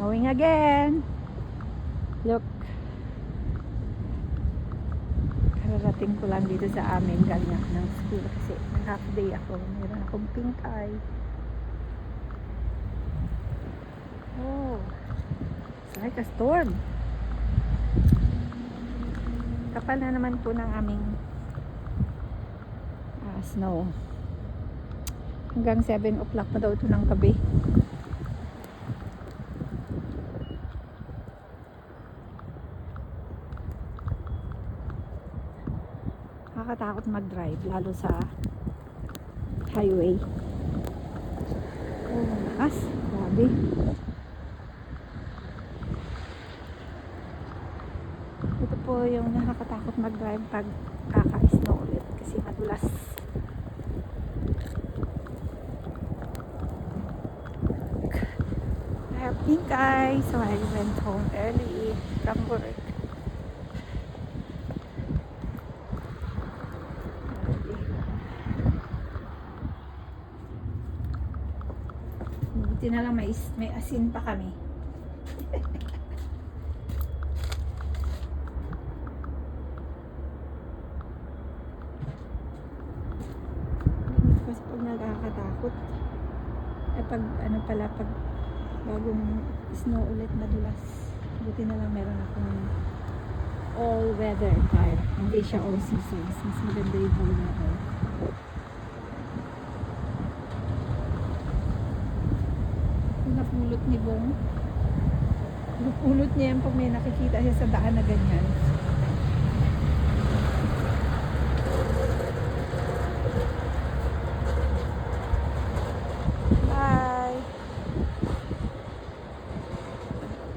Snowing again. Look. Kararating ko lang dito sa amin galing ako ng school kasi half day ako. Meron akong pink eye. Oh. It's like a storm. Kapal na naman po ng aming snow. Hanggang 7 o'clock pa daw ito ng gabi. Nakakatakot mag-drive lalo sa highway. Oh, lakas. Grabe. Ito po yung nakakatakot mag-drive pag kaka-snow ulit kasi madulas. I have pink eye, so I went home early from work. Buti na lang may asin pa kami. Kasi pag nakakatakot pag ano pala pag bagong snow ulit madulas. Buti na lang meron akong all weather tire, hindi siya all seasons. Mas maganda yung all weather. Napulot ni Bong, napulot niya yan pag may nakikita siya sa daan na ganyan.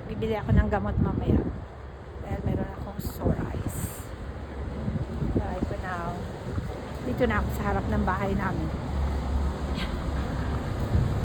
Bibili ako ng gamot mamaya dahil meron akong sore eyes. Bye for now. Dito na ako sa harap ng bahay namin.